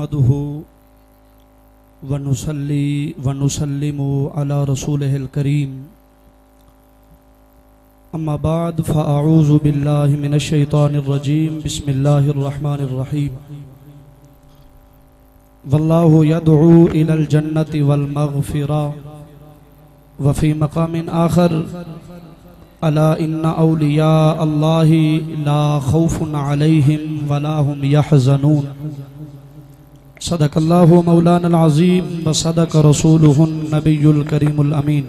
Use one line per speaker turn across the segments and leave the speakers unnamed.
नहमदुहु व नुसल्ली व नुसल्लिमु अला रसूलिहिल करीम। अम्मा बाद फ़अऊज़ु बिल्लाहि मिनश शैतानिर रजीम। बिस्मिल्लाहिर रहमानिर रहीम। वल्लाहु यदउ इलल जन्नति वल मग़फ़िरा व फ़ी मक़ामिन आख़र अला इन्ना औलिया अल्लाहि ला खौफ़ुन अलैहिम वला हुम यहज़नून। सदक़ल्लाहु मौलानल अज़ीम व सदक़ रसूलुहुन नबियुल करीमुल अमीन।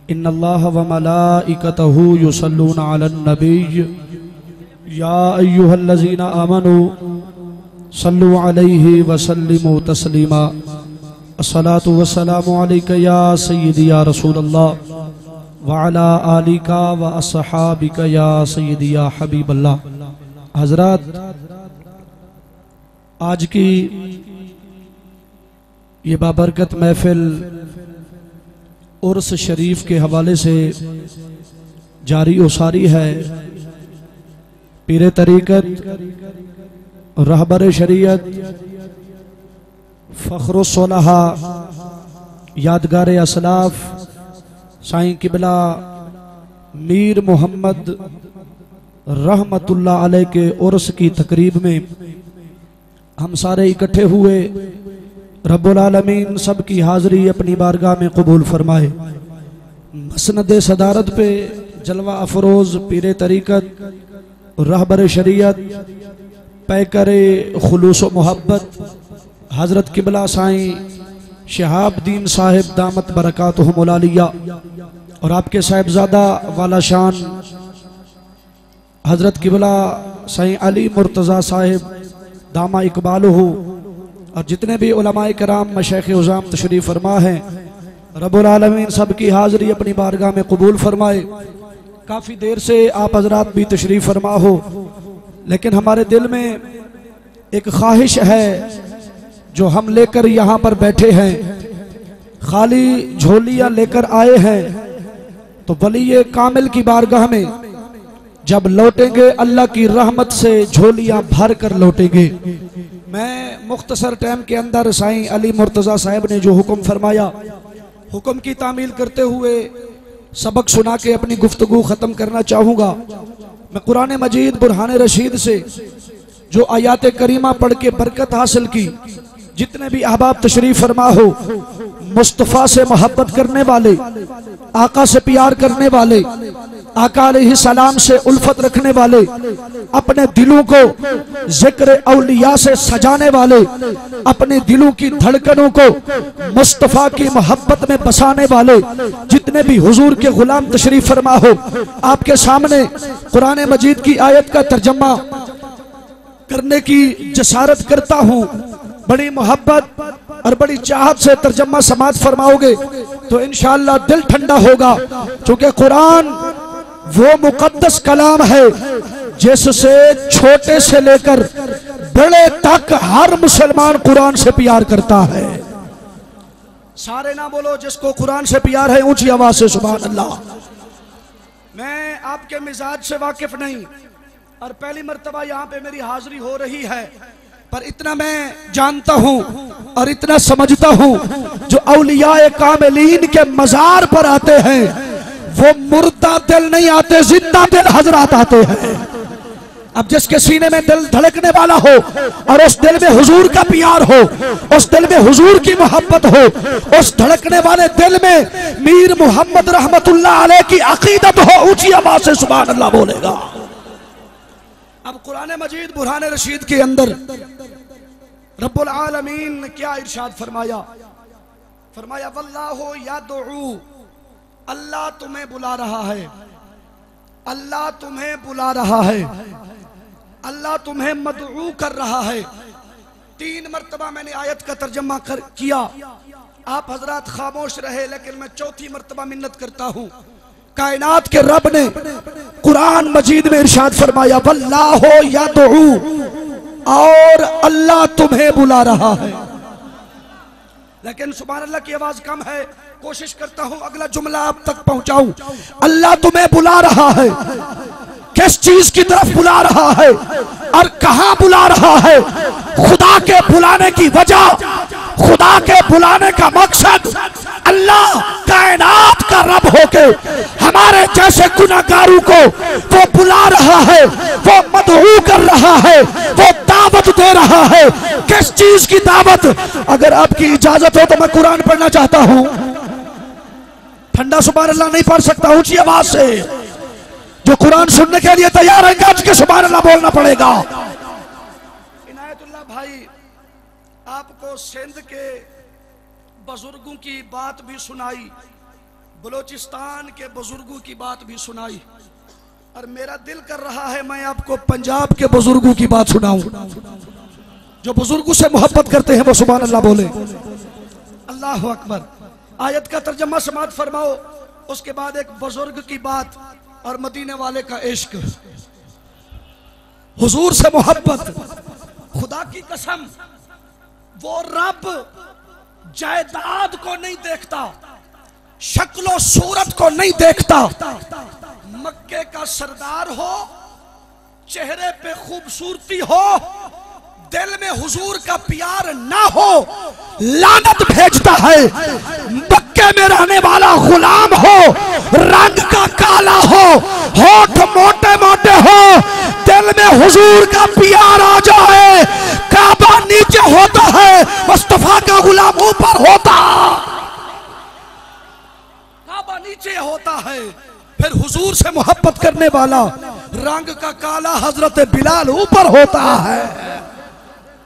इन्नल्लाह व मलाइकतहु युसल्लूना अलन नबिय्य या अय्युहल्लज़ीना आमनू सल्लु अलैहि व सल्लिमू तस्लीमा। अस्सलातु वस्सलामु अलैका या सय्यदी या रसूलल्लाह व अला आलिका व अस्हाबिका या सय्यदी या हबीबल्लाह। हज़रात, आज की ये बाबरकत महफिल उर्स शरीफ के हवाले से जारी उसारी है। पीरे तरीक़त, रहबर शरीयत, फ़ख्रुस्सुलहा, यादगार असलाफ साईं किबला मीर मोहम्मद रहमतुल्लाह अलैह के उर्स की तकरीब में हम सारे इकट्ठे हुए। रब्बुल आलमीन सब की हाज़री अपनी बारगाह में कबूल फरमाए। मसनद सदारत पे जलवा अफरोज़ पीरे तरीक़त, रहबर शरीयत, पैकरे खुलूस व मोहब्बत हज़रत किबला साईं शहाबुद्दीन साहिब दामत बरकातुहुमुल आलिया और आपके साहिबजादा वाला शान हज़रत किबला साईं अली मुर्तज़ा साहिब दामा इकबालुहु और जितने भी उलमाए कराम मशाइख़ उज़ाम तशरीफ़ फरमा हैं, रब्बुल आलमीन सब की हाज़री अपनी बारगाह में कबूल फरमाए। काफ़ी देर से आप हज़रात भी तशरीफ़ फरमा हो, लेकिन हमारे दिल में एक ख्वाहिश है जो हम लेकर यहाँ पर बैठे हैं। खाली झोलियाँ लेकर आए हैं तो वली कामिल की बारगाह में जब लौटेंगे अल्लाह की रहमत से झोलियाँ भर कर लौटेंगे। मैं मुख्तसर टाइम के अंदर साईं अली मुर्तज़ा साहब ने जो हुक्म फरमाया, हुक्म की तामील करते हुए सबक सुना के अपनी गुफ्तगू ख़त्म करना चाहूँगा। मैं कुरान मजीद बुरहान रशीद से जो आयात करीमा पढ़ के बरकत हासिल की, जितने भी अहबाब तशरीफ़ फरमा हो, मुस्तफ़ा से मोहब्बत करने वाले, आका से प्यार करने वाले, आका अलैहिस्सलाम से उल्फत रखने वाले, अपने दिलों को जिक्र औलिया से सजाने वाले, अपने दिलों की धड़कनों को मुस्तफ़ा की मोहब्बत में बसाने वाले जितने भी हुजूर के गुलाम तशरीफ़ फरमा हो, आपके सामने कुरान मजीद की आयत का तर्जमा करने की जसारत करता हूँ। बड़ी मोहब्बत और बड़ी चाहत से तर्जमा समात फरमाओगे तो इंशाअल्लाह दिल ठंडा होगा, क्योंकि कुरान वो मुकद्दस कलाम है जिससे छोटे से लेकर बड़े तक हर मुसलमान कुरान से प्यार करता है। सारे ना बोलो जिसको कुरान से प्यार है, ऊंची आवाज से सुभान अल्लाह। मैं आपके मिजाज से वाकिफ नहीं और पहली मर्तबा यहाँ पे मेरी हाजिरी हो रही है, पर इतना मैं जानता हूँ और इतना समझता हूँ, जो औलियाए कामिलीन के मजार पर आते हैं वो मुर्दा दिल नहीं आते, जिंदा दिल हजरात आते हैं। अब जिसके सीने में दिल धड़कने वाला हो और उस दिल में हुजूर का प्यार हो, उस दिल में हुजूर की मोहब्बत हो, उस धड़कने वाले दिल में मीर मोहम्मद रहमतुल्लाह अलैह की अकीदत हो, ऊंची आवाज से सुभान अल्लाह बोलेगा। अब कुरान मजीद बुरहान रशीद के अंदर रब्बुल आलमीन ने क्या इरशाद फरमाया? फरमाया वल्लाहु यदउ, अल्लाह तुम्हें बुला रहा है, अल्लाह तुम्हें बुला रहा है, अल्लाह तुम्हें मदऊ कर रहा है। 3 मर्तबा मैंने आयत का तर्जमा किया, आप हजरात खामोश रहे, लेकिन मैं 4थी मर्तबा मिन्नत करता हूँ। कायनात के रब ने कुरान मजीद में इरशाद फरमाया वल्लाहु यदउ, और अल्लाह तुम्हें बुला रहा है। लेकिन सुभान अल्लाह की आवाज कम है, कोशिश करता हूं अगला जुमला आप तक पहुंचाऊं। अल्लाह तुम्हें बुला रहा है, किस चीज की तरफ बुला रहा है और कहां बुला रहा है। खुदा के बुलाने की वजह, खुदा के बुलाने का मकसद, अल्लाह कायनात का रब होके हमारे जैसे गुनाहगारों को वो बुला रहा है, वो मदऊ कर रहा है, वो दावत दे रहा है। किस चीज की दावत? अगर आपकी इजाजत हो तो मैं कुरान पढ़ना चाहता हूं। ठंडा सुभान अल्लाह नहीं पढ़ सकता, ऊंची आवाज से। जो कुरान सुनने के लिए तैयार है गज के सुभान अल्लाह बोलना पड़ेगा। इनायतुल्लाह भाई आपको सिंध के बुजुर्गों की बात भी सुनाई, बलोचिस्तान के बुजुर्गों की बात भी सुनाई, और मेरा दिल कर रहा है मैं आपको पंजाब के बुजुर्गों की बात सुनाऊं। जो बुजुर्गों से मोहब्बत करते हैं वो सुभान अल्लाह बोले। अल्लाह अकबर। आयत का तर्जमा समात फरमाओ, उसके बाद एक बुजुर्ग की बात और मदीने वाले का इश्क, हुजूर से मोहब्बत। खुदा की कसम, वो रब जायदाद को नहीं देखता, शक्लो सूरत को नहीं देखता। मक्के का सरदार हो, चेहरे पे खूबसूरती हो, दिल में हुजूर का प्यार ना हो, लानत भेजता है। मक्के में रहने वाला गुलाम हो, रंग का काला हो, होठ मोटे मोटे हो, दिल में हुजूर का प्यार आ जाए, काबा नीचे होता है, मुस्तफा का गुलाम ऊपर होता, काबा नीचे होता है। फिर हुजूर से मोहब्बत करने वाला रंग का काला हजरत बिलाल ऊपर होता है।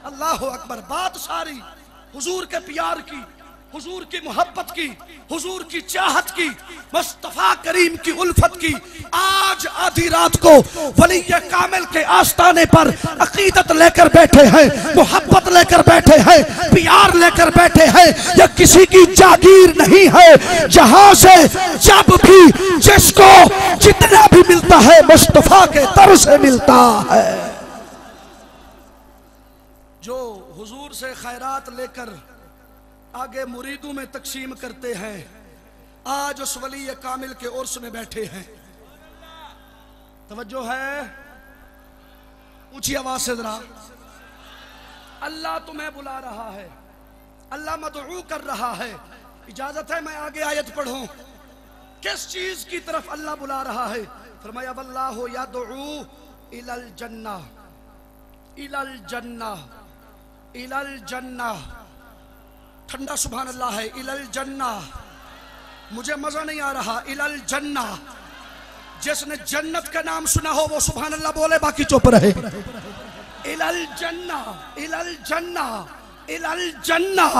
अल्लाह अकबर। बात सारी हुजूर के प्यार की, हुजूर की मोहब्बत की, हुजूर की चाहत की, मुस्तफा करीम की उल्फत की। आज आधी रात को वली कामिल के आस्ताने पर अकीदत लेकर बैठे हैं, मोहब्बत लेकर बैठे हैं, प्यार लेकर बैठे हैं। यह किसी की जागीर नहीं है। जहां से जब भी जिसको जितना भी मिलता है मुस्तफा के दर से मिलता है। जो हुजूर से खैरात लेकर आगे मुरीदों में तकसीम करते हैं, आज उस वली कामिल के उर्स में बैठे हैं। तवज्जो है, ऊंची आवाज से जरा। अल्लाह तुम्हें बुला रहा है, अल्लाह मदऊ कर रहा है। इजाजत है मैं आगे आयत पढ़ूं। किस चीज की तरफ अल्लाह बुला रहा है? फरमाया वल्लाहु यदऊ इलल जन्नह, इलल जन्नह, इलल जन्नह। ठंडा सुभान अल्लाह है। इलल जन्नह, मुझे मजा नहीं आ रहा। इलल जन्नह, जिसने जन्नत का नाम सुना हो वो सुभान अल्लाह बोले, बाकी चुप रहे। इलल जन्नह, इलल जन्नह, इलल जन्नह।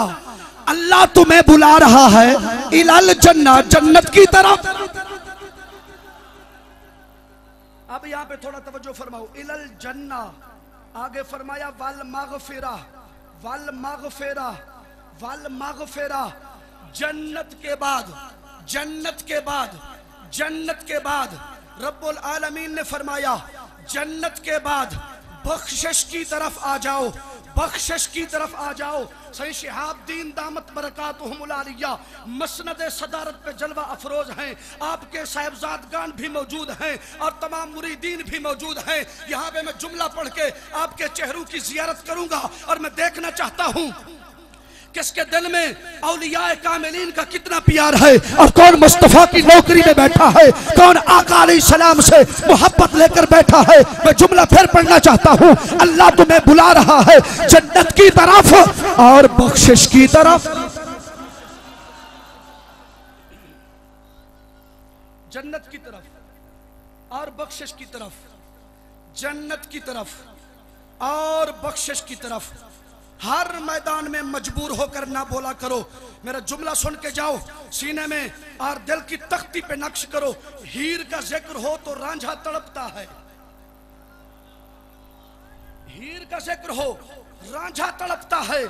अल्लाह तुम्हें बुला रहा है इलल जन्नह, जन्नत की तरफ। अब यहां पे थोड़ा तवज्जो फरमाओ। इलल जन्नह आगे फरमाया वल मगफिरा, वल मगफिरा, वल मगफिरा। जन्नत के बाद, जन्नत के बाद, जन्नत के बाद रब्बुल आलमीन ने फरमाया जन्नत के बाद बख्शिश की तरफ आ जाओ, बख्शिश की तरफ आ जाओ। सही शिहाबुद्दीन दामत बरकातुहुमुल आलिया मसनद सदारत पे जलवा अफरोज हैं। आपके साहिबजादगान भी मौजूद हैं और तमाम मुरीदीन भी मौजूद हैं। यहाँ पे मैं जुमला पढ़ के आपके चेहरों की जियारत करूंगा और मैं देखना चाहता हूँ किसके दिल में औलियाए कामिलीन का कितना प्यार है और कौन मुस्तफा की नौकरी में बैठा है, कौन आका अलैहिस्सलाम से मोहब्बत लेकर बैठा है। मैं जुमला फिर पढ़ना चाहता हूँ। अल्लाह तुम्हें बुला रहा है जन्नत की तरफ और बख्शिश की तरफ। जन्नत की तरफ और बख्शिश की तरफ, जन्नत की तरफ और बख्शिश की तरफ। हर मैदान में मजबूर होकर ना बोला करो। मेरा जुमला सुन के जाओ सीने में और दिल की तख्ती पे नक्श करो। हीर का जिक्र हो तो रांझा तड़पता है, हीर का जिक्र हो रांझा तड़पता है,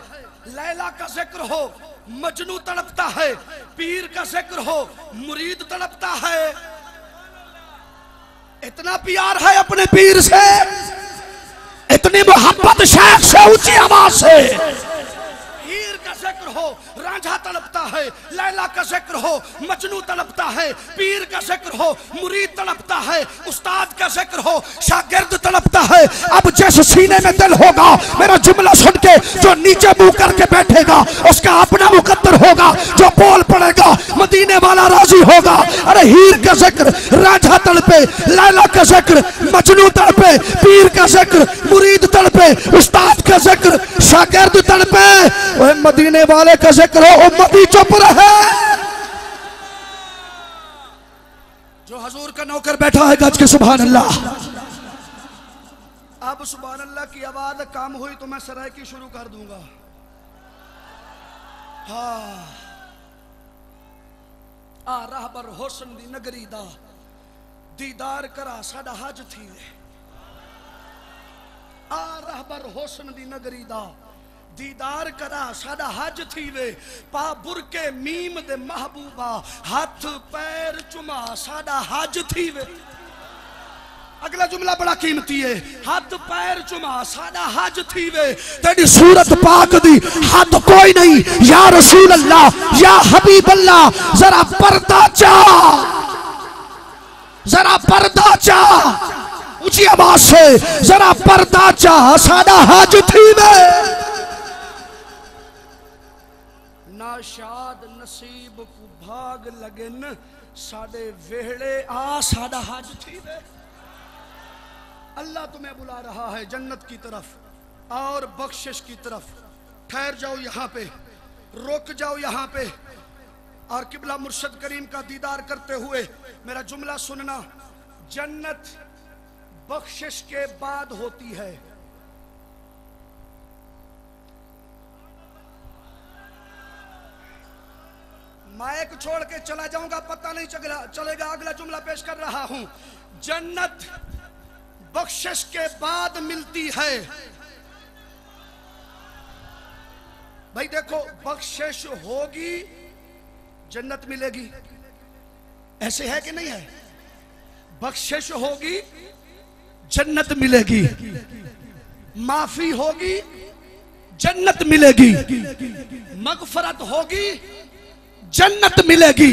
लैला का जिक्र हो मजनू तड़पता है, पीर का जिक्र हो मुरीद तड़पता है। इतना प्यार है अपने पीर से, इतनी मोहब्बत शेख से, ऊंची आवाज से। हीर का जिक्र हो रांझा तड़पता है, लैला का जिक्र हो मजनू तड़पता है, पीर का जिक्र हो मुरीद तड़पता है, उस्ताद का जिक्र हो शागिर्द तड़पता है। अब जिस सीने में दिल होगा मेरा जुमला सुन के जो नीचे मुंह करके बैठेगा उसका अपना मुकद्दर होगा, जो बोल पड़ेगा मदीने वाला राजी होगा। अरे हीर का जिक्र रांझा तड़पे, लैला का जिक्र मजनू तड़पे, पीर का जिक्र मुरीद तड़पे, उस्ताद का जिक्र शागिर्द तड़पे, वह मदीने वाले का जिक्र हो उम्मती चुप रहे। जो हजूर का नौकर बैठा है गज के सुभान अल्लाह। अब सुभान अल्लाह की आवाज काम हुई तो मैं सरायकी शुरू कर दूंगा। हाँ आ रहबर होसन दी नगरी दा दीदार करा साडा हज थी वे। आ रहबर होसन दी नगरी दा दीदार करा साडा हज थी वे। पा बुरके मीम दे महबूबा हाथ पैर चुमा साडा हज थी वे। अगला जुमला बड़ा कीमती है, हाथ पैर चुमा साडा हज थी वे। तेरी सूरत पाक दी हद कोई नहीं या रसूल अल्लाह या हबीब अल्लाह। जरा पर्दा चा, जरा पर्दा चा, ऊंची आवाज से जरा पर्दा चा साडा हज थी वे। नाशाद नसीब को भाग लगन साडे वेहड़े आ साडा हज थी वे। अल्लाह तुम्हें बुला रहा है जन्नत की तरफ और बख्शिश की तरफ। ठहर जाओ यहाँ पे, रुक जाओ यहाँ पे और किबला मुर्शद करीम का दीदार करते हुए मेरा जुमला सुनना। जन्नत बख्शिश के बाद होती है। माइक छोड़ के चला जाऊंगा पता नहीं चलेगा। अगला जुमला पेश कर रहा हूं। जन्नत बख्शिश के बाद मिलती है। भाई देखो, बख्शिश होगी जन्नत मिलेगी, ऐसे है कि नहीं है? बख्शिश होगी जन्नत मिलेगी, माफी होगी जन्नत मिलेगी, मगफरत होगी जन्नत मिलेगी,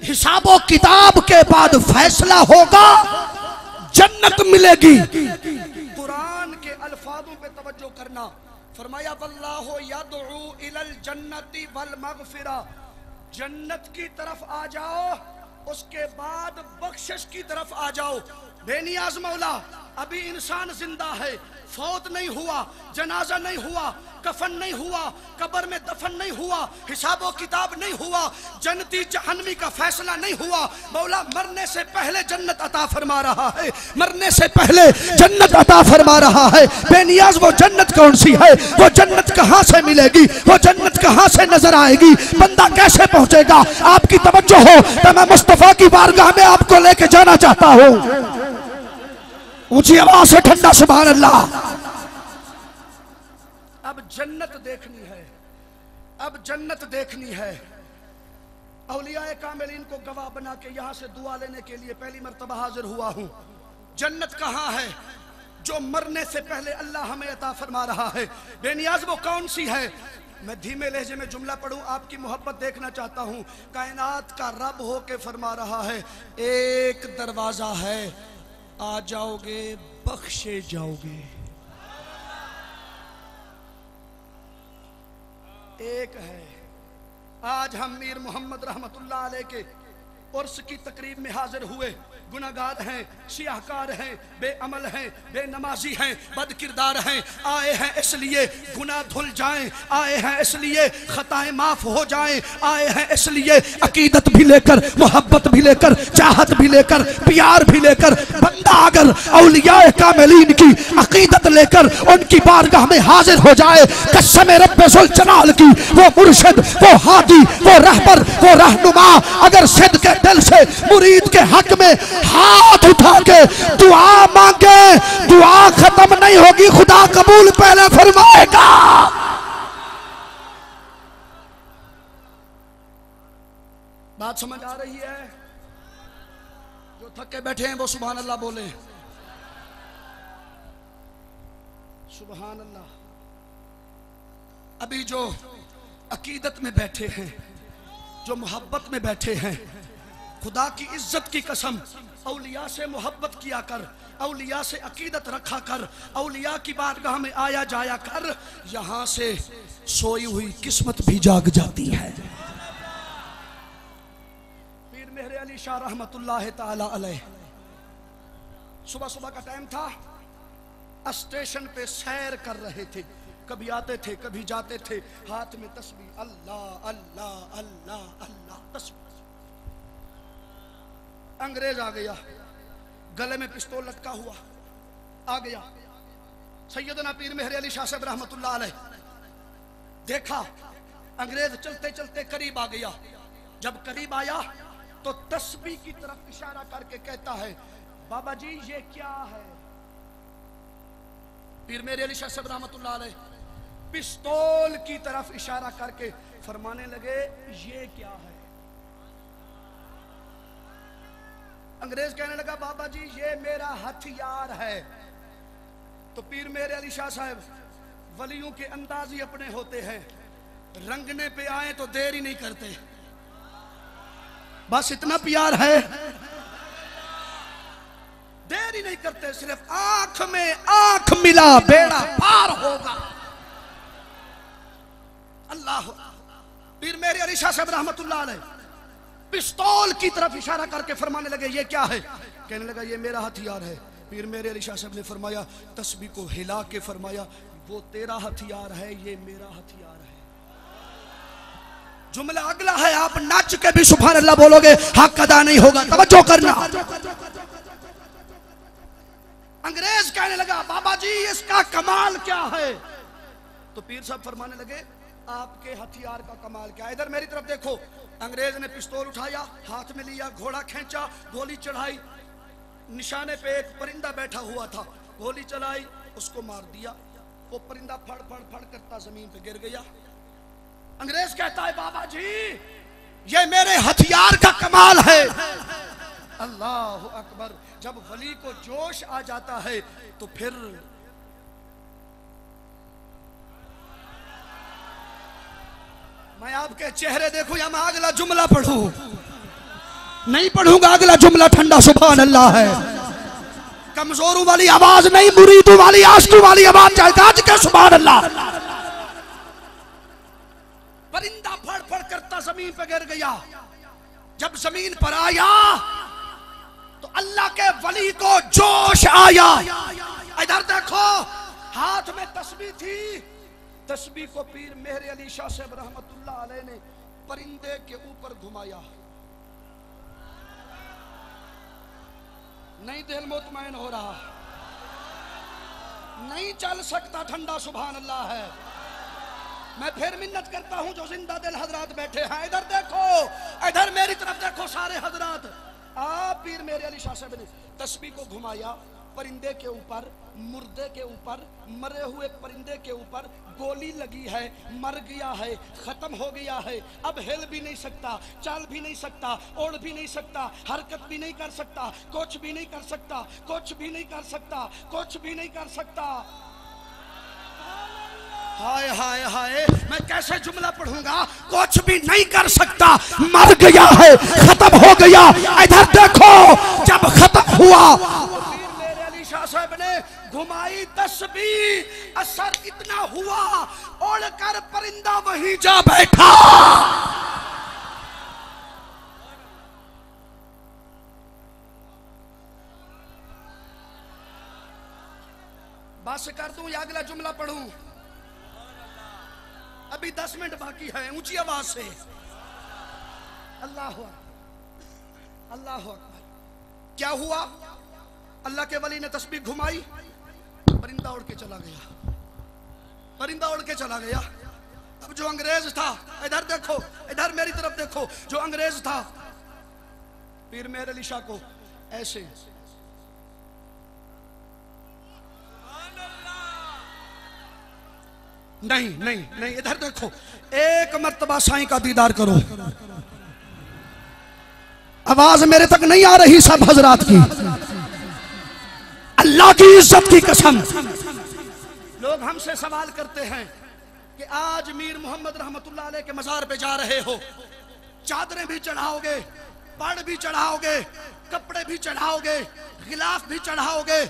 हिसाबो किताब के बाद फैसला होगा जन्नत मिलेगी। कुरान के अल्फाजों पे तवज्जो करना। फरमाया वल्लाहु यदउ इलल जन्नति वल मगफिरा। जन्नत की तरफ आ जाओ, उसके बाद बख्शिश की तरफ आ जाओ। बेनियाज मौला, अभी इंसान जिंदा है, फौत नहीं हुआ, जनाजा नहीं हुआ, कफन नहीं हुआ, कब्र में दफन नहीं हुआ, हिसाबो किताब नहीं हुआ, जन्नती जहन्नमी का फैसला नहीं हुआ। मौला मरने से पहले जन्नत अता फरमा रहा है, मरने से पहले जन्नत अता फरमा रहा है। बेनियाज वो जन्नत कौन सी है? वो जन्नत कहां से मिलेगी? वो जन्नत कहां से नजर आएगी? बंदा कैसे पहुंचेगा? आपकी तवज्जो हो तो मैं मुस्तफा की बारगाह में आपको लेके जाना चाहता हूं। ऊंची आवाज से ठंडा सुभान अल्लाह। अब जन्नत देखनी है, अब जन्नत देखनी है। औलियाए कामिलीन को गवाह बना के यहां से दुआ लेने के लिए पहली मर्तबा हाजिर हुआ हूं। जन्नत कहां है जो मरने से पहले अल्लाह हमें अता फरमा रहा है? बेनियाज वो कौन सी है? मैं धीमे लहजे में जुमला पढ़ूं, आपकी मोहब्बत देखना चाहता हूं। कायनात का रब हो के फरमा रहा है, एक दरवाजा है, आ जाओगे बख्शे जाओगे। एक है। आज हम मीर मोहम्मद रहमतुल्लाह अलैह के उर्स की तकरीब में हाजिर हुए। गुनाहगार हैं, सियाहकार हैं, बेअमल हैं, बेनमाजी हैं, बदकिरदार हैं। आए हैं इसलिए गुनाह धुल जाएं, आए हैं इसलिए खताएं माफ हो जाएं, आए हैं इसलिए अकीदत भी लेकर, मोहब्बत भी लेकर, चाहत भी लेकर, प्यार भी लेकर। बंदा अगर औलियाए कामिलीन की अकीदत लेकर उनकी बारगाह में हाजिर हो जाए, कसम रब्बे जुल जलाल की, वो मुर्शिद, वो हादी, वो रहबर, वो रहनुमा अगर सिद्ध के दिल से मुरीद के हक में हाथ उठा के दुआ मांगे, दुआ खत्म नहीं होगी, खुदा कबूल पहले फरमाएगा। बात समझ आ रही है? जो थके बैठे हैं वो सुभान अल्लाह बोले। सुभान अल्लाह। अभी जो अकीदत में बैठे हैं, जो मोहब्बत में बैठे हैं, खुदा की इज्जत की कसम, औलिया से मोहब्बत किया कर, औलिया से अकीदत रखा कर, औलिया की बारगाह में आया जाया कर, यहां से सोई हुई किस्मत भी जाग जाती है। पीर मेहर अली शाह रहमतुल्लाह ताला अलैह, सुबह सुबह का टाइम था, स्टेशन पे सैर कर रहे थे, कभी आते थे कभी जाते थे, हाथ में तस्बीह, अल्लाह अल्लाह अल्लाह अल्लाह तस्बीह। अंग्रेज आ गया, गले में पिस्तौल लटका हुआ आ गया। सैयदना पीर मेहर अली शाह साहब रहमतुल्लाह अलैह देखा, अंग्रेज चलते चलते करीब आ गया। जब करीब आया तो तस्बीह की तरफ इशारा करके कहता है, बाबा जी ये क्या है? पीर मेहर अली शाह साहब रहमतुल्लाह अलैह पिस्तौल की तरफ इशारा करके फरमाने लगे, ये क्या है? अंग्रेज कहने लगा, बाबा जी ये मेरा हथियार है। तो पीर मेहर अली शाह साहब, वलियों के अंदाज ही अपने होते हैं, रंगने पे आए तो देर ही नहीं करते, बस इतना प्यार है, देर ही नहीं करते, सिर्फ आंख में आंख मिला बेड़ा पार होगा। अल्लाह। पीर मेहर अली शाह साहब रहमतुल्लाह अलैह पिस्तौल की तरफ इशारा करके फरमाने लगे, ये क्या है? कहने लगा, ये मेरा हथियार है। पीर मेहर अली शाह साहब ने फरमाया, तस्बीह को हिला के फरमाया, वो तेरा हथियार है, ये मेरा हथियार है। जुमला अगला है, आप नाच के भी सुभान अल्लाह बोलोगे, हक अदा नहीं होगा, तवज्जो करना। अंग्रेज कहने लगा, बाबा जी इसका कमाल क्या है? तो पीर साहब फरमाने लगे, आपके हथियार का कमाल क्या है? इधर मेरी तरफ देखो। अंग्रेज ने पिस्तौल उठाया, हाथ में लिया, घोड़ा खींचा, गोली चढ़ाई, निशाने पे एक परिंदा बैठा हुआ था, गोली चलाई, उसको मार दिया। वो परिंदा फड़ फड़ फड़ करता जमीन पे गिर गया। अंग्रेज कहता है, बाबा जी ये मेरे हथियार का कमाल है। अल्लाह अकबर। जब वली को जोश आ जाता है तो फिर मैं आपके चेहरे देखूं या मैं अगला जुमला पढ़ूं? नहीं पढ़ूंगा अगला जुमला, ठंडा सुभान अल्लाह है। कमजोरों वाली आवाज नहीं, मुरीदों वाली आशिकों वाली आवाज चाहता आज के सुभान अल्लाह। परिंदा फड़ फड़ करता जमीन पे गिर गया। जब जमीन पर आया तो अल्लाह के वली को जोश आया। इधर देखो, हाथ में तस्बीह थी, तस्बीह को पीर मेहर अली शाह साहब रहमतुल्लाह अलैह ने परिंदे के ऊपर घुमाया। नहीं दिल मुतमैन हो रहा, नहीं चल सकता, ठंडा सुभान अल्लाह है। मैं फिर मिन्नत करता हूं जो जिंदा दिल हजरात बैठे हैं, इधर देखो, इधर मेरी तरफ देखो सारे हजरात। आप पीर मेहर अली शाह साहब ने तस्बीह को घुमाया, परिंदे के ऊपर, मुर्दे के ऊपर, मरे हुए परिंदे के ऊपर गोली लगी है, मर गया है, खत्म हो गया है, अब हिल भी नहीं सकता, चल भी नहीं सकता, ओढ़ भी नहीं सकता, हरकत भी नहीं कर सकता, कुछ भी नहीं कर सकता, कुछ भी नहीं कर सकता, कुछ भी नहीं कर सकता। हाय हाय हाय, मैं कैसे जुमला पढ़ूंगा? कुछ भी नहीं कर सकता, मर गया है, खत्म हो गया। इधर देखो, जब खत्म हुआ पीर मेहर अली शाह साहब ने घुमाई तस्बीह, असर इतना हुआ, उड़कर परिंदा वहीं जा बैठा। बस कर दूं या अगला जुमला पढ़ूं? अभी 10 मिनट बाकी है, ऊंची आवाज से अल्लाह अल्लाह अकबर। क्या हुआ? अल्लाह के वली ने तस्बीह घुमाई, परिंदा उड़ के चला गया, परिंदा उड़ के चला गया। अब जो अंग्रेज था, इधर देखो, इधर मेरी तरफ देखो, जो अंग्रेज था पीर मेहर अली शाह को ऐसे नहीं नहीं नहीं, इधर देखो, एक मर्तबा साईं का दीदार करो। आवाज मेरे तक नहीं आ रही सब हजरात की, अल्लाह की इज्जत की कसम। लोग हमसे सवाल करते हैं, कि आज मीर मोहम्मद रहमतुल्लाह अलैह के मज़ार पे जा रहे हो, चादरें भी चढ़ाओगे, पढ़ भी चढ़ाओगे, कपड़े भी चढ़ाओगे, गिलाफ भी चढ़ाओगे।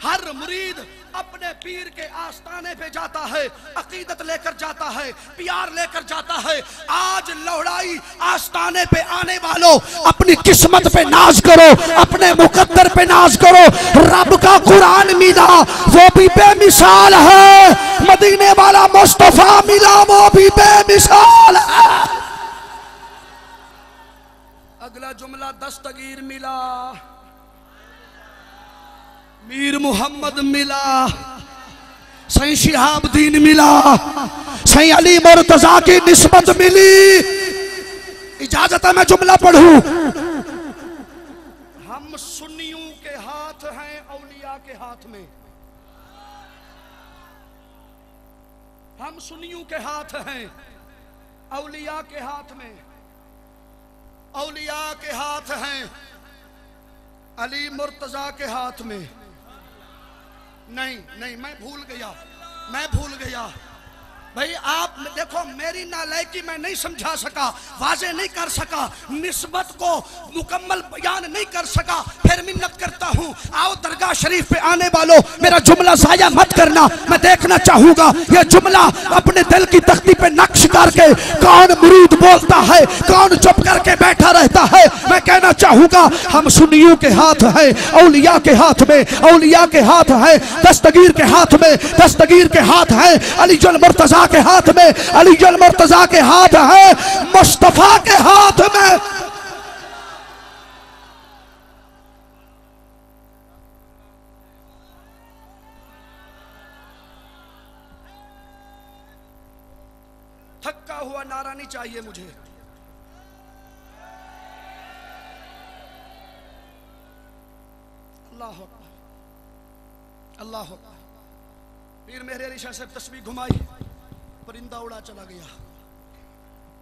हर मुरीद अपने पीर के आस्थाने पे जाता है, अकीदत लेकर जाता है, प्यार लेकर जाता है। आज लौड़ाई आस्थाने पे आने वालों, अपनी किस्मत पे नाज करो, अपने मुकद्दर पे नाज करो। रब का कुरान मिला वो भी बेमिसाल है, मदीने वाला मुस्तफा मिला वो भी बेमिसाल है। अगला जुमला दस्तगीर मिला, मीर मोहम्मद मिला, सही शिहाबुद्दीन मिला, सही अली मुर्तजा की निस्बत मिली। इजाजत है मैं जुमला पढ़ूं। हम सुन्नियों के हाथ हैं, औलिया के हाथ में। हम सुन्नियों के हाथ हैं, औलिया के हाथ में। औलिया के हाथ हैं, अली मुर्तजा के हाथ में। नहीं नहीं, मैं भूल गया भाई। आप देखो, मेरी नालायकी मैं नहीं समझा सका, वाज़े नहीं कर सका, निस्बत को मुकम्मल बयान नहीं कर सका। फिर मिन्नत करता हूँ, आओ दरगाह शरीफ पे आने वालों, मेरा जुमला ज़ाया मत करना। मैं देखना चाहूँगा ये जुमला अपने दिल की तख्ती पे नक्श करके कौन मुरीद बोलता है, कौन चुप करके बैठा रहता है। मैं कहना चाहूँगा हम सुन्नियों के हाथ हैं, औलिया के हाथ में, औलिया के हाथ हैं, दस्तगीर के हाथ में, दस्तगीर के हाथ हैं, अली जुल मुर्तजा के हाथ में, अली जुल मुर्तजा के हाथ है, मुस्तफा के हाथ में। थका हुआ नारा नहीं चाहिए मुझे। अल्लाह अकबर, अल्लाह अकबर। पीर मेहर अली शाह साहब तस्वीर घुमाई, परिंदा उड़ा चला गया।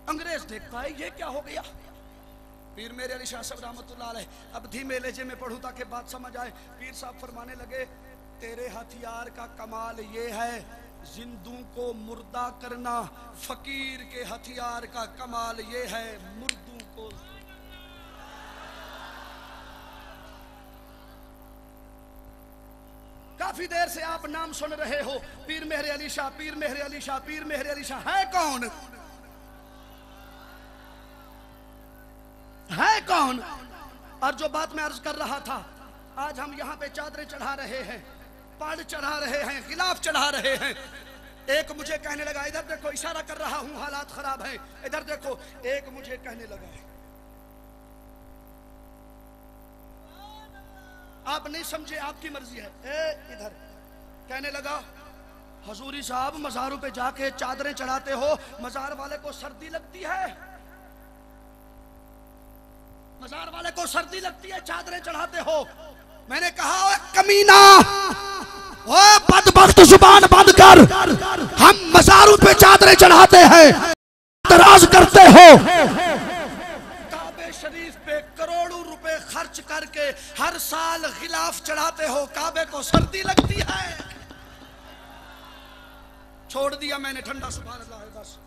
अंग्रेज देखता है ये क्या हो गया। पीर मेरे अली शाह साहब रहमतुल्लाह अलैह, अब धीमे लहजे में पढ़ूं ताकि बात समझ आए। पीर साहब फरमाने लगे, तेरे हथियार का कमाल ये है जिंदों को मुर्दा करना, फकीर के हथियार का कमाल ये है मुर्दों को। काफी देर से आप नाम सुन रहे हो, पीर मेहर अली शाह, पीर मेहर अली शाह, पीर मेहर अली शाह। है कौन? है कौन? और जो बात मैं अर्ज कर रहा था, आज हम यहाँ पे चादरें चढ़ा रहे हैं, पाड़ चढ़ा रहे हैं, गिलाफ चढ़ा रहे हैं। एक मुझे कहने लगा, इधर देखो, इशारा कर रहा हूँ, हालात खराब हैं, इधर देखो। एक मुझे कहने लगा, आप नहीं समझे, आपकी मर्जी है। इधर कहने लगा, हजूरी साहब मज़ारों पे जाके चादरें चढ़ाते हो, मज़ार वाले को सर्दी लगती है, मज़ार वाले को सर्दी लगती है, चादरें चढ़ाते हो। मैंने कहा, ओए कमीना, ओ बदबख्त, जुबान बंद कर। हम मज़ारों पे चादरें चढ़ाते हैं, इतराज करते हो। काबे शरीफ पे करोड़ों रुपए खर्च करके हर साल गिलाफ चढ़ाते हो, काबे को सर्दी लगती है। छोड़ दिया मैंने ठंडा। सुभान अल्लाह है बस।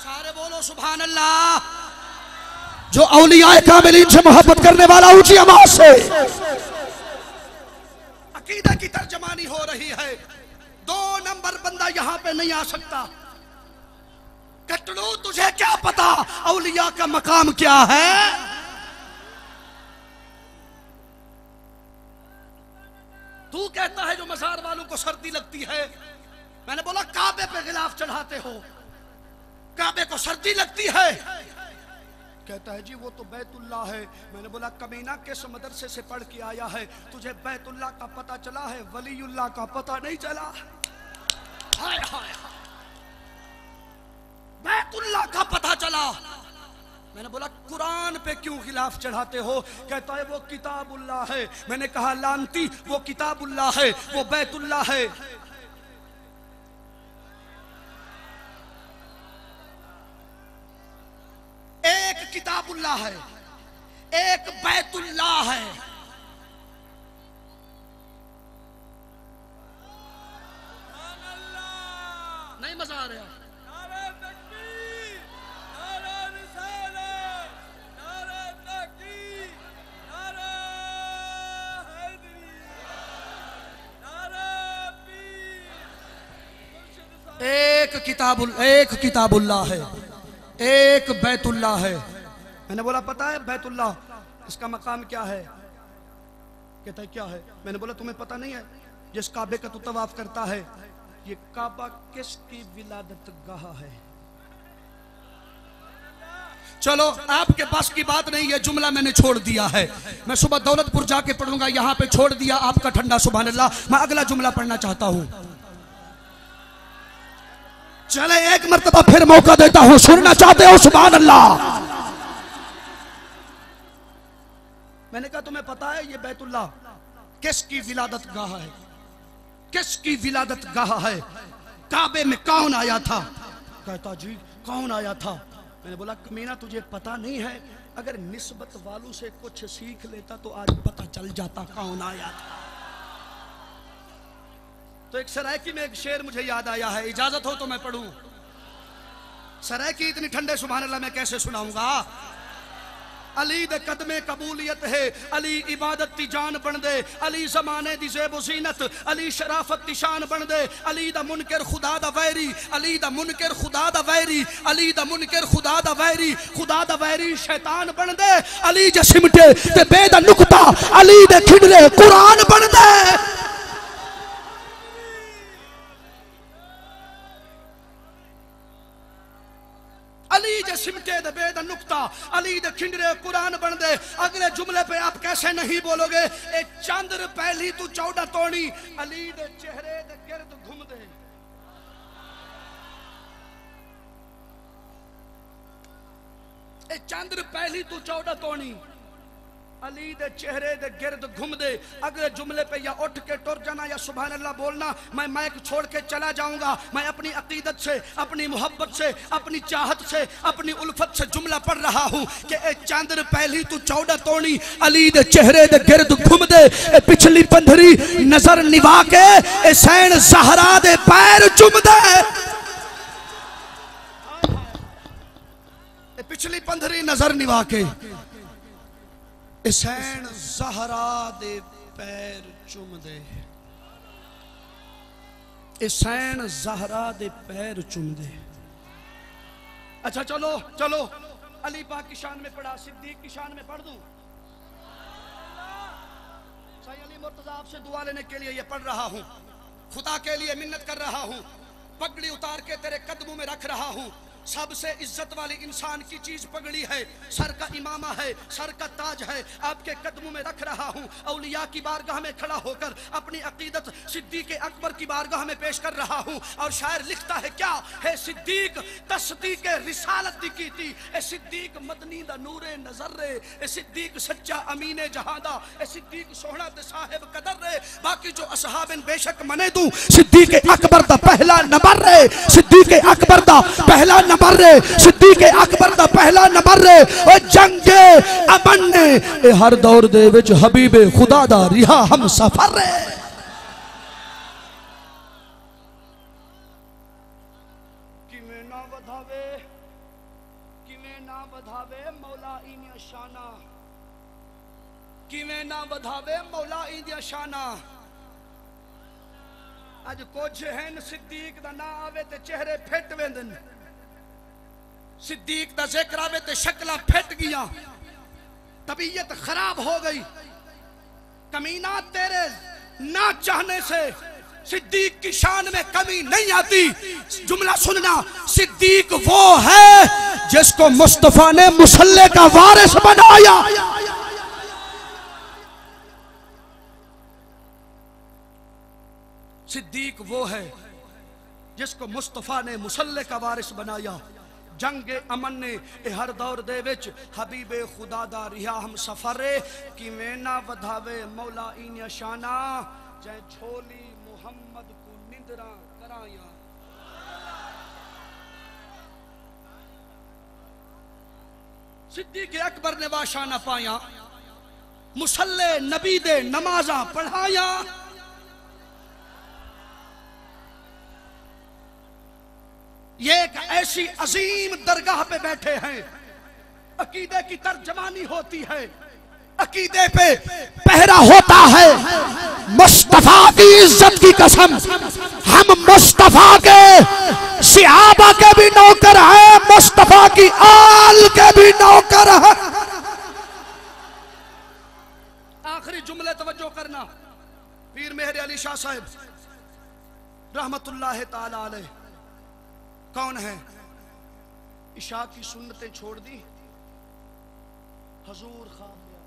सारे बोलो सुभान अल्लाह। जो औलियाए कामिलीन से मोहब्बत करने वाला ऊंची आवाज से अकीदा की तर्जमानी हो रही है। 2 नंबर बंदा यहां पे नहीं आ सकता। कटड़ू, तुझे क्या पता औलिया का मकाम क्या है? तू कहता है जो मज़ार वालों को सर्दी लगती है। मैंने बोला काबे पे गिलाफ चढ़ाते हो, काबे को सर्दी लगती है। कहता है जी वो तो बैतुल्लाह है। मैंने बोला कमीना किस मदरसे से पढ़ के आया है? तुझे बैतुल्लाह का पता चला है, वलीउल्लाह का पता नहीं चला। हाय हाय, बैतुल्लाह का पता चला। मैंने बोला कुरान पे क्यों खिलाफ चढ़ाते हो? कहता है वो किताबुल्लाह है। मैंने कहा लानती, वो किताबुल्लाह है, वो बैतुल्लाह है। एक किताबुल्लाह है, एक बैतुल्लाह है। मजा आ रहा है। एक किताबुल्लाह है, एक बैतुल्लाह है। मैंने बोला पता है बैतुल्लाह इसका मकाम क्या है? कहता है क्या है? मैंने बोला तुम्हें पता नहीं है जिस काबे का तू तवाफ करता है ये काबा किसकी विलादत गाह है? चलो आपके पास की बात नहीं है, जुमला मैंने छोड़ दिया है। मैं सुबह दौलतपुर जाके पढ़ूंगा, यहां पे छोड़ दिया आपका ठंडा सुभान अल्लाह। मैं अगला जुमला पढ़ना चाहता हूं। चले एक मर्तबा फिर मौका देता हूं, सुनना चाहते हो सुभान अल्लाह? मैंने कहा तुम्हें पता है ये बैतुल्लाह किसकी विलादत गाह है? किसकी विलादत गाह है? काबे में कौन आया था? कहता जी कौन आया था? मैंने बोला कमीना तुझे पता नहीं है? अगर निस्बत वालों से कुछ सीख लेता तो आज पता चल जाता कौन आया था। तो एक सरायकी में एक शेर मुझे याद आया है, इजाजत हो तो मैं पढ़ूं? सरायकी इतनी ठंडे सुभान अल्लाह मैं कैसे सुनाऊंगा? अली दे कदमे कबूलियत है, अली इबादत दी जान बन दे, अली जमाने दी ज़ेब ज़ीनत, अली शराफत दी शान बन दे, अली दा मुनकर खुदा दा वैरी, अली दा मुनकर खुदा दा वैरी, अली दा मुनकर खुदा दा वैरी, खुदा दा वैरी शैतान बन दे, अली जे सिमटे ते बेदा नुक्ता, अली दे खिंडरे कुरान बन दे। अली जे सिमटे दे बेदा नुक्ता, अली दे खिंडरे कुरान बन दे। अगले जुमले पे आप कैसे नहीं बोलोगे? ए चंद्र पहली तू 14 तोड़ी, अली दे चेहरे दे गिर्द घूम दे। ए चंद्र पहली तू 14 तोड़ी, अली दे चेहरे दे गिर्द घूम दे। अगले जुमले पे या उठ के टुर जाना या सुभान अल्लाह बोलना। मैं माइक छोड़ के चला जाऊंगा। मैं अपनी अकीदत से, अपनी मोहब्बत से, अपनी चाहत से, अपनी उल्फत से जुमला पढ़ रहा हूं कि ए चंद्र पहली तू 14 तोड़ी, अली दे चेहरे दे गिर्द घूम दे। ए पिछली पंधरी नजर निभा के ए सैन ज़हरा दे पैर चुम दे। ए पिछली पंधरी नजर निभा के हुसैन ज़हरा दे पैर चुम दे। हुसैन ज़हरा दे पैर चुम दे। अच्छा चलो चलो, अली पाक की शान में पढ़ा, सिद्दीक की शान में पढ़ दूं? सही अली मुर्तज़ा आपसे दुआ लेने के लिए ये पढ़ रहा हूं, खुदा के लिए मिन्नत कर रहा हूं, पगड़ी उतार के तेरे कदमों में रख रहा हूं। सबसे इज्जत वाली इंसान की चीज पगड़ी है, सर का इमामा है, सर का ताज है, आपके कदमों में रख रहा हूं। औलिया की बारगाह में खड़ा होकर अपनी अकीदत सिद्दीक अकबर की बारगाह में पेश कर रहा हूं। और शायर लिखता है क्या है? सिद्दीक तस्दीक रिसालत दी की थी, ए सिद्दीक मदनी दा नूरे नजर रे, ए सिद्दीक सच्चा अमीने जहां दा, ए सिद्दीक सोहना ते साहिब कदर रे। बाकी जो असहाबिन बेशक मने दूं, सिद्दीक अकबर दा पहला नंबर रे, सिद्दीक अकबर दा पहला नंबर रे, सिद्दीक अकबर दा पहला नंबर रे। ओ जंगे अमन ने ए हर दौर दे विच हबीबे खुदा दा रिहा हम सफर रे। किवें ना वधावे, किवें ना वधावे मौला इन्या शाना, किवें ना वधावे मौला इन्या शाना। अज कुछ हैं सिद्दीक दा ना आवे ते चेहरे फिट वेंदन, सिद्दीक दा जिक्र आवे ते शक्लां फिट गियां, तबीयत खराब हो गई। कमीना तेरे ना चाहने से सिद्दीक की शान में कमी नहीं आती। जुमला सुनना, सिद्दीक वो है जिसको मुस्तफा ने मुसल्ले का वारिस बनाया। सिद्दीक वो है जिसको मुस्तफा ने मुसल्ले का वारिस बनाया। जंगे अमन ने ए हर दौर दे विच हबीबे खुदा दा रिहा हम सफरे। किवें ना वधावे मौला इन्या शाना, जै झोली मुहम्मद को निंदरा कराया। सिद्दीक अकबर ने वाशाना पाया, मुसल्ले नबी दे नमाजा पढ़ाया। ये एक ऐसी अजीम दरगाह पे बैठे हैं, अकीदे की तर्जमानी होती है, अकीदे पे पहरा होता है। मुस्तफा की इज्जत की कसम, हम मुस्तफा के सहाबा के भी नौकर हैं, मुस्तफा की आल के भी नौकर हैं। आखिरी जुमले तवज्जो करना। पीर मेहर अली शाह साहब रहमतुल्लाह ताला अलैह कौन है? इशा की सुन्नतें छोड़ दी, हुजूर ख्वाब में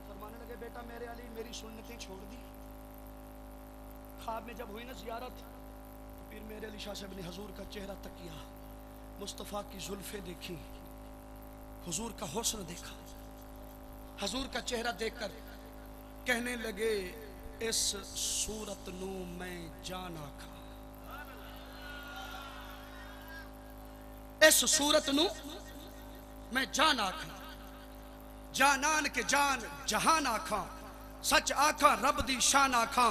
फरमाने लगे, बेटा मेरे अली मेरी सुन्नतें छोड़ दी। ख्वाब में जब हुई ना जियारत, तो पीर मेरे अली शाह साहब ने हुजूर का चेहरा तकिया, मुस्तफ़ा की जुल्फे देखी, हुजूर का हुस्न देखा, हुजूर का चेहरा देखकर कहने लगे, इस सूरत नू मैं जान आखा, इस सूरत नू मैं जान आखा, जानान के जान जहान आखा, सच आखा रब दी शान आखा,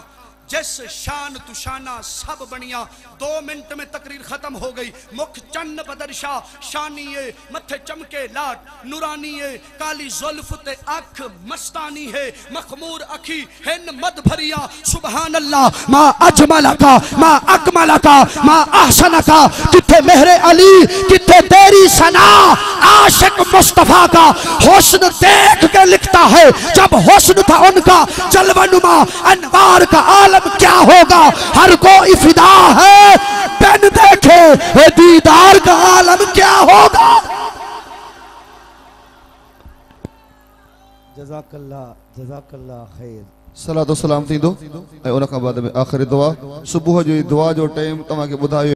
जिस शान तुशाना सब बनिया। 2 मिनट में तकरीर खत्म हो गई। मुख चन्न बदरशा शानीए, मथे चमके लाट नूरानीए, काली जुल्फ ते अख मस्तानी है, मखमूर अखी हिन मद भरिया। सुभान अल्लाह मा अजमलका मा अकमलका मा अहसनका। किथे मेहरे अली, किथे तेरी सना। आशिक मुस्तफा का हुस्न देख के लिखता है, जब हुस्न था उनका जलवनुमा अनवार का आलम क्या होगा। हर कोई फिदा है बिन देखे दीदार का आलम क्या होगा।
जज़ाकल्लाह खैर।
सलातो सलाम थी दो। उन खां बाद में आख़िरी दुआ, सुबुह जो दुआ जो टाइम तव्हांखे ॿुधायो।